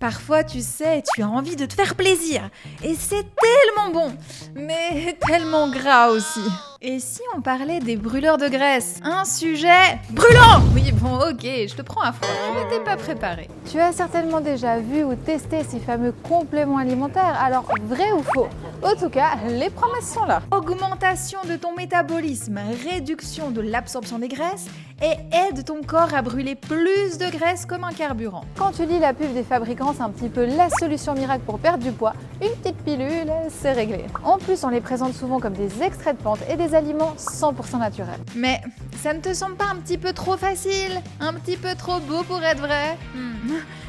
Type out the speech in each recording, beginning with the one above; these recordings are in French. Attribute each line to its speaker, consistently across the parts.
Speaker 1: Parfois, tu sais, tu as envie de te faire plaisir. Et c'est tellement bon, mais tellement gras aussi. Et si on parlait des brûleurs de graisse? Un sujet brûlant! Oui, bon, ok, je te prends à froid, je n'étais pas préparée.
Speaker 2: Tu as certainement déjà vu ou testé ces fameux compléments alimentaires, alors vrai ou faux? En tout cas, les promesses sont là.
Speaker 1: Augmentation de ton métabolisme, réduction de l'absorption des graisses et aide ton corps à brûler plus de graisse comme un carburant.
Speaker 2: Quand tu lis la pub des fabricants, c'est un petit peu la solution miracle pour perdre du poids. Une petite pilule, c'est réglé. En plus, on les présente souvent comme des extraits de plantes et des aliments 100% naturels.
Speaker 1: Mais ça ne te semble pas un petit peu trop facile? Un petit peu trop beau pour être vrai?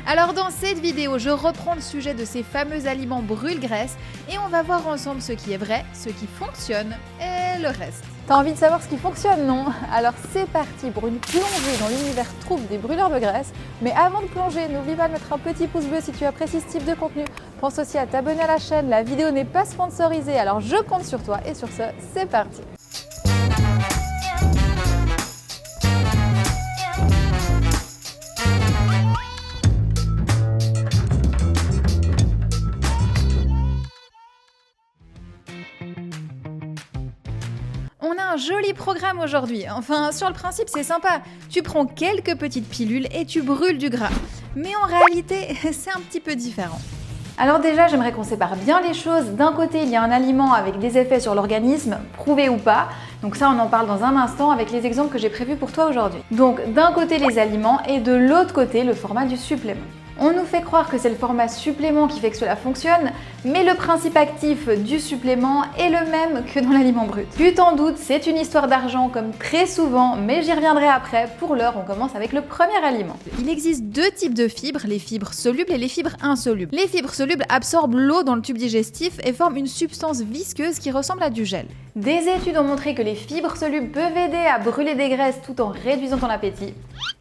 Speaker 1: Alors dans cette vidéo, je reprends le sujet de ces fameux aliments brûle-graisse et on va voir ensemble ce qui est vrai, ce qui fonctionne et le reste.
Speaker 2: T'as envie de savoir ce qui fonctionne, non? Alors c'est parti pour une plongée dans l'univers trouble des brûleurs de graisse. Mais avant de plonger, n'oublie pas de mettre un petit pouce bleu si tu apprécies ce type de contenu. Pense aussi à t'abonner à la chaîne, la vidéo n'est pas sponsorisée, alors je compte sur toi et sur ce, c'est parti!
Speaker 1: On a un joli programme aujourd'hui. Enfin, sur le principe, c'est sympa. Tu prends quelques petites pilules et tu brûles du gras. Mais en réalité, c'est un petit peu différent.
Speaker 2: Alors déjà, j'aimerais qu'on sépare bien les choses. D'un côté, il y a un aliment avec des effets sur l'organisme, prouvés ou pas. Donc ça, on en parle dans un instant avec les exemples que j'ai prévus pour toi aujourd'hui. Donc d'un côté, les aliments et de l'autre côté, le format du supplément. On nous fait croire que c'est le format supplément qui fait que cela fonctionne, mais le principe actif du supplément est le même que dans l'aliment brut. Tu t'en doutes, c'est une histoire d'argent comme très souvent, mais j'y reviendrai après. Pour l'heure, on commence avec le premier aliment.
Speaker 1: Il existe deux types de fibres, les fibres solubles et les fibres insolubles. Les fibres solubles absorbent l'eau dans le tube digestif et forment une substance visqueuse qui ressemble à du gel.
Speaker 2: Des études ont montré que les fibres solubles peuvent aider à brûler des graisses tout en réduisant ton appétit.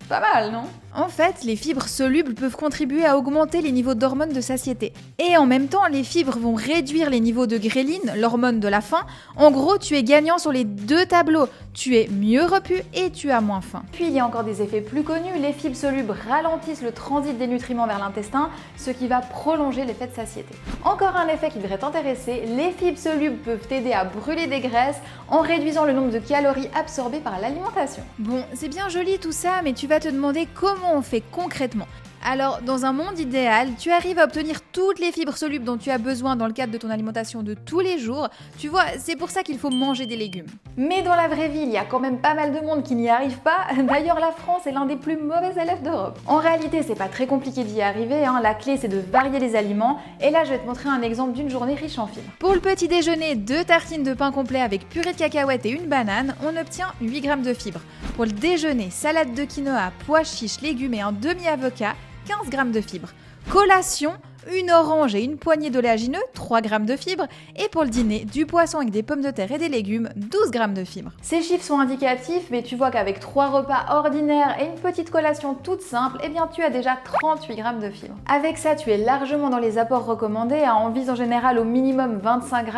Speaker 2: Pas mal, non?
Speaker 1: En fait, les fibres solubles peuvent contribuer à augmenter les niveaux d'hormones de satiété. Et en même temps, les fibres vont réduire les niveaux de gréline, l'hormone de la faim. En gros, tu es gagnant sur les deux tableaux. Tu es mieux repu et tu as moins faim.
Speaker 2: Puis il y a encore des effets plus connus. Les fibres solubles ralentissent le transit des nutriments vers l'intestin, ce qui va prolonger l'effet de satiété. Encore un effet qui devrait t'intéresser, les fibres solubles peuvent t'aider à brûler des graisses en réduisant le nombre de calories absorbées par l'alimentation.
Speaker 1: Bon, c'est bien joli tout ça, mais tu vas te demander comment on fait concrètement. Alors, dans un monde idéal, tu arrives à obtenir toutes les fibres solubles dont tu as besoin dans le cadre de ton alimentation de tous les jours. Tu vois, c'est pour ça qu'il faut manger des légumes.
Speaker 2: Mais dans la vraie vie, il y a quand même pas mal de monde qui n'y arrive pas. D'ailleurs, la France est l'un des plus mauvais élèves d'Europe. En réalité, c'est pas très compliqué d'y arriver, hein. La clé, c'est de varier les aliments. Et là, je vais te montrer un exemple d'une journée riche en fibres.
Speaker 1: Pour le petit déjeuner, 2 tartines de pain complet avec purée de cacahuètes et une banane, on obtient 8 g de fibres. Pour le déjeuner, salade de quinoa, pois chiches, légumes et un demi-avocat, 15 g de fibres. Collation, une orange et une poignée d'oléagineux, 3 g de fibres. Et pour le dîner, du poisson avec des pommes de terre et des légumes, 12 g de fibres.
Speaker 2: Ces chiffres sont indicatifs, mais tu vois qu'avec 3 repas ordinaires et une petite collation toute simple, eh bien tu as déjà 38 g de fibres. Avec ça, tu es largement dans les apports recommandés, hein. On vise en général au minimum 25 g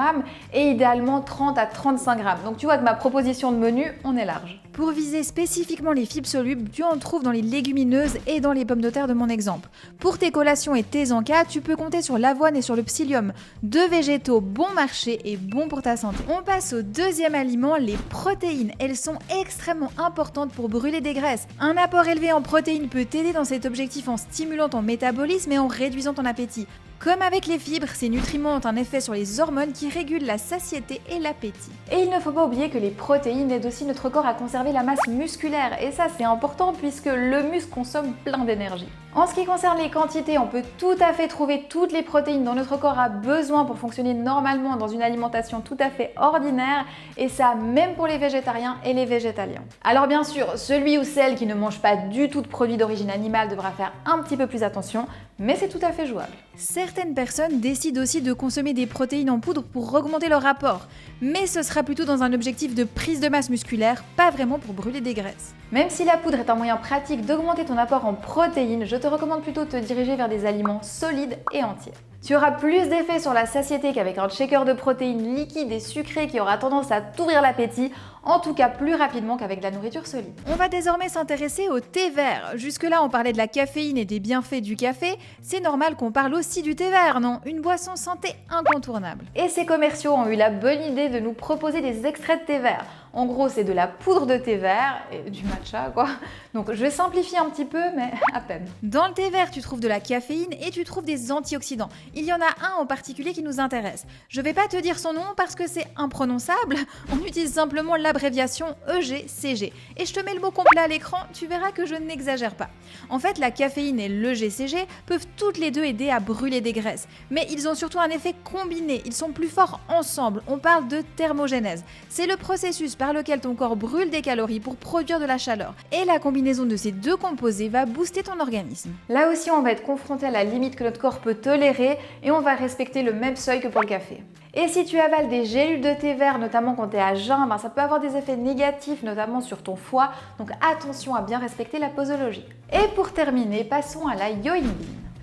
Speaker 2: et idéalement 30 à 35 g. Donc tu vois que ma proposition de menu, on est large.
Speaker 1: Pour viser spécifiquement les fibres solubles, tu en trouves dans les légumineuses et dans les pommes de terre de mon exemple. Pour tes collations et tes encas, tu peux compter sur l'avoine et sur le psyllium, deux végétaux bon marché et bons pour ta santé. On passe au deuxième aliment, les protéines. Elles sont extrêmement importantes pour brûler des graisses. Un apport élevé en protéines peut t'aider dans cet objectif en stimulant ton métabolisme et en réduisant ton appétit. Comme avec les fibres, ces nutriments ont un effet sur les hormones qui régulent la satiété et l'appétit.
Speaker 2: Et il ne faut pas oublier que les protéines aident aussi notre corps à conserver la masse musculaire. Et ça, c'est important puisque le muscle consomme plein d'énergie. En ce qui concerne les quantités, on peut tout à fait trouver toutes les protéines dont notre corps a besoin pour fonctionner normalement dans une alimentation tout à fait ordinaire, et ça même pour les végétariens et les végétaliens. Alors bien sûr, celui ou celle qui ne mange pas du tout de produits d'origine animale devra faire un petit peu plus attention, mais c'est tout à fait jouable.
Speaker 1: Certaines personnes décident aussi de consommer des protéines en poudre pour augmenter leur apport, mais ce sera plutôt dans un objectif de prise de masse musculaire, pas vraiment pour brûler des graisses.
Speaker 2: Même si la poudre est un moyen pratique d'augmenter ton apport en protéines, je te recommande plutôt de te diriger vers des aliments solides et entiers. Tu auras plus d'effet sur la satiété qu'avec un shaker de protéines liquides et sucrées qui aura tendance à t'ouvrir l'appétit. en tout cas plus rapidement qu'avec de la nourriture solide.
Speaker 1: On va désormais s'intéresser au thé vert. Jusque-là, on parlait de la caféine et des bienfaits du café. C'est normal qu'on parle aussi du thé vert, non? Une boisson santé incontournable.
Speaker 2: Et ces commerciaux ont eu la bonne idée de nous proposer des extraits de thé vert. En gros, c'est de la poudre de thé vert et du matcha, quoi. Donc, je vais simplifier un petit peu, mais à peine.
Speaker 1: Dans le thé vert, tu trouves de la caféine et tu trouves des antioxydants. Il y en a un en particulier qui nous intéresse. Je vais pas te dire son nom parce que c'est imprononçable. On utilise simplement l'abréviation EGCG. Et je te mets le mot complet à l'écran, tu verras que je n'exagère pas. En fait, la caféine et l'EGCG peuvent toutes les deux aider à brûler des graisses. Mais ils ont surtout un effet combiné. Ils sont plus forts ensemble. On parle de thermogénèse. C'est le processus par lequel ton corps brûle des calories pour produire de la chaleur. Et la combinaison de ces deux composés va booster ton organisme.
Speaker 2: Là aussi, on va être confronté à la limite que notre corps peut tolérer et on va respecter le même seuil que pour le café. Et si tu avales des gélules de thé vert, notamment quand tu es à jeun, ça peut avoir des effets négatifs, notamment sur ton foie, donc attention à bien respecter la posologie. Et pour terminer, passons à la yoinbin.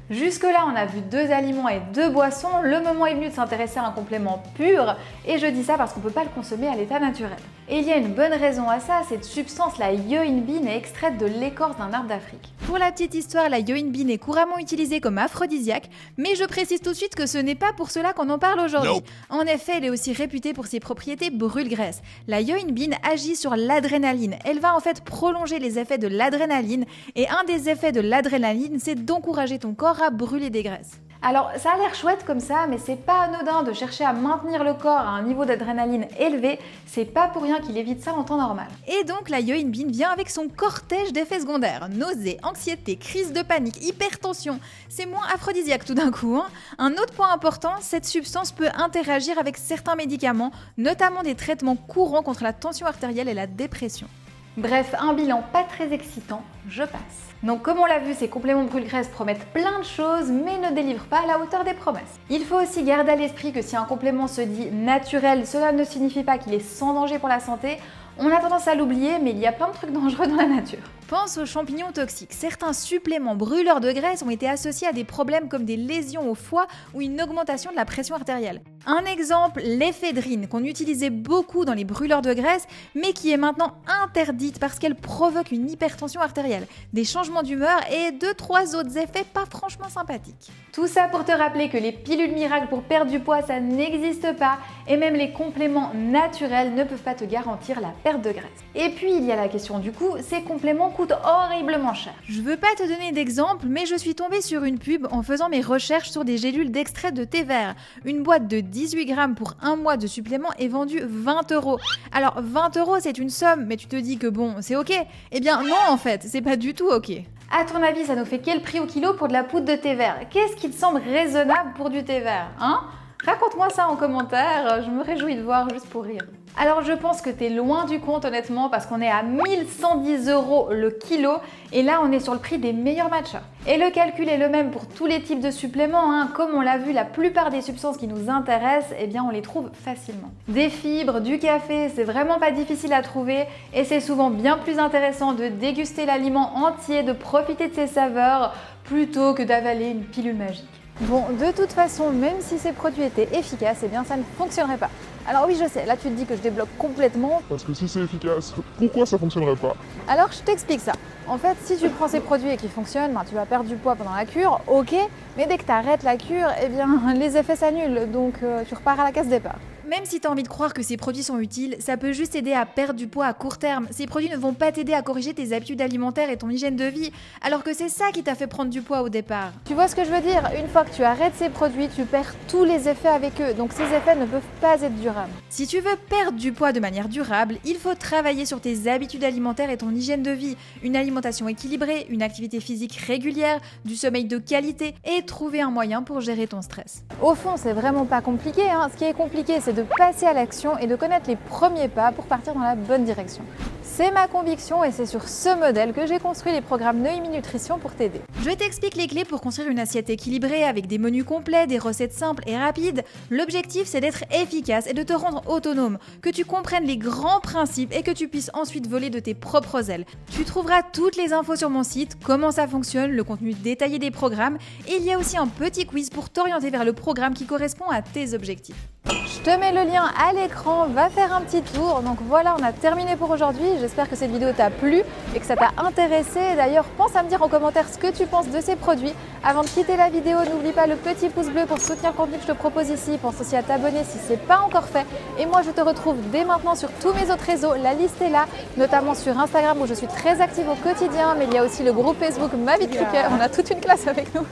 Speaker 2: Jusque-là, on a vu 2 aliments et 2 boissons. Le moment est venu de s'intéresser à un complément pur. Et je dis ça parce qu'on ne peut pas le consommer à l'état naturel. Et il y a une bonne raison à ça, cette substance, la yoinbin, est extraite de l'écorce d'un arbre d'Afrique.
Speaker 1: Pour la petite histoire, la yoinbin est couramment utilisée comme aphrodisiaque, mais je précise tout de suite que ce n'est pas pour cela qu'on en parle aujourd'hui.
Speaker 3: Nope.
Speaker 1: En effet, elle est aussi réputée pour ses propriétés brûle-graisse. La yoinbin agit sur l'adrénaline. Elle va en fait prolonger les effets de l'adrénaline, et un des effets de l'adrénaline, c'est d'encourager ton corps à brûler des graisses.
Speaker 2: Alors, ça a l'air chouette comme ça, mais c'est pas anodin de chercher à maintenir le corps à un niveau d'adrénaline élevé. C'est pas pour rien qu'il évite ça en temps normal.
Speaker 1: Et donc la yoinbin vient avec son cortège d'effets secondaires. Nausées, anxiété, crise de panique, hypertension. C'est moins aphrodisiaque tout d'un coup, hein. Un autre point important, cette substance peut interagir avec certains médicaments, notamment des traitements courants contre la tension artérielle et la dépression.
Speaker 2: Bref, un bilan pas très excitant, je passe. Donc comme on l'a vu, ces compléments brûle-graisse promettent plein de choses, mais ne délivrent pas à la hauteur des promesses. Il faut aussi garder à l'esprit que si un complément se dit naturel, cela ne signifie pas qu'il est sans danger pour la santé. On a tendance à l'oublier, mais il y a plein de trucs dangereux dans la nature.
Speaker 1: Pense aux champignons toxiques. Certains suppléments brûleurs de graisse ont été associés à des problèmes comme des lésions au foie ou une augmentation de la pression artérielle. Un exemple, l'éphédrine, qu'on utilisait beaucoup dans les brûleurs de graisse, mais qui est maintenant interdite parce qu'elle provoque une hypertension artérielle, des changements d'humeur et 2-3 autres effets pas franchement sympathiques.
Speaker 2: Tout ça pour te rappeler que les pilules miracles pour perdre du poids, ça n'existe pas, et même les compléments naturels ne peuvent pas te garantir la perte de graisse. Et puis il y a la question du coût, ces compléments coûtent horriblement cher.
Speaker 1: Je veux pas te donner d'exemple, mais je suis tombée sur une pub en faisant mes recherches sur des gélules d'extrait de thé vert. Une boîte de 18 grammes pour un mois de supplément est vendue 20 €. Alors 20 € c'est une somme, mais tu te dis que bon, c'est ok. Eh bien non en fait, c'est pas du tout ok.
Speaker 2: À ton avis, ça nous fait quel prix au kilo pour de la poudre de thé vert? Qu'est-ce qui te semble raisonnable pour du thé vert, hein? Raconte-moi ça en commentaire, je me réjouis de voir juste pour rire. Alors je pense que t'es loin du compte honnêtement parce qu'on est à 1110 € le kilo et là on est sur le prix des meilleurs matchas. Et le calcul est le même pour tous les types de suppléments, hein. Comme on l'a vu, la plupart des substances qui nous intéressent, eh bien on les trouve facilement. Des fibres, du café, c'est vraiment pas difficile à trouver et c'est souvent bien plus intéressant de déguster l'aliment entier, de profiter de ses saveurs plutôt que d'avaler une pilule magique. Bon, de toute façon, même si ces produits étaient efficaces, eh bien ça ne fonctionnerait pas. Alors oui, je sais, là tu te dis que je débloque complètement.
Speaker 3: Parce que si c'est efficace, pourquoi ça fonctionnerait pas?
Speaker 2: Alors je t'explique ça. En fait, si tu prends ces produits et qu'ils fonctionnent, tu vas perdre du poids pendant la cure, ok, mais dès que tu arrêtes la cure, eh bien les effets s'annulent, donc tu repars à la case départ.
Speaker 1: Même si tu as envie de croire que ces produits sont utiles, ça peut juste aider à perdre du poids à court terme. Ces produits ne vont pas t'aider à corriger tes habitudes alimentaires et ton hygiène de vie, alors que c'est ça qui t'a fait prendre du poids au départ.
Speaker 2: Tu vois ce que je veux dire? Une fois que tu arrêtes ces produits, tu perds tous les effets avec eux, donc ces effets ne peuvent pas être durables.
Speaker 1: Si tu veux perdre du poids de manière durable, il faut travailler sur tes habitudes alimentaires et ton hygiène de vie, une alimentation équilibrée, une activité physique régulière, du sommeil de qualité et trouver un moyen pour gérer ton stress.
Speaker 2: Au fond, c'est vraiment pas compliqué, hein. Ce qui est compliqué, c'est de passer à l'action et de connaître les premiers pas pour partir dans la bonne direction. C'est ma conviction et c'est sur ce modèle que j'ai construit les programmes Noémie Nutrition pour t'aider.
Speaker 1: Je t'explique les clés pour construire une assiette équilibrée avec des menus complets, des recettes simples et rapides. L'objectif, c'est d'être efficace et de te rendre autonome, que tu comprennes les grands principes et que tu puisses ensuite voler de tes propres ailes. Tu trouveras toutes les infos sur mon site, comment ça fonctionne, le contenu détaillé des programmes et il y a aussi un petit quiz pour t'orienter vers le programme qui correspond à tes objectifs. Je
Speaker 2: te mets le lien à l'écran, va faire un petit tour. Donc voilà, on a terminé pour aujourd'hui. J'espère que cette vidéo t'a plu et que ça t'a intéressé. D'ailleurs, pense à me dire en commentaire ce que tu penses de ces produits. Avant de quitter la vidéo, n'oublie pas le petit pouce bleu pour soutenir le contenu que je te propose ici. Pense aussi à t'abonner si ce n'est pas encore fait. Et moi, je te retrouve dès maintenant sur tous mes autres réseaux. La liste est là, notamment sur Instagram où je suis très active au quotidien. Mais il y a aussi le groupe Facebook Ma Vie de Clicker. On a toute une classe avec nous.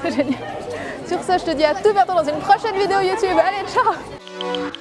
Speaker 2: C'est génial. Sur ce, je te dis à tout bientôt dans une prochaine vidéo YouTube. Allez, ciao!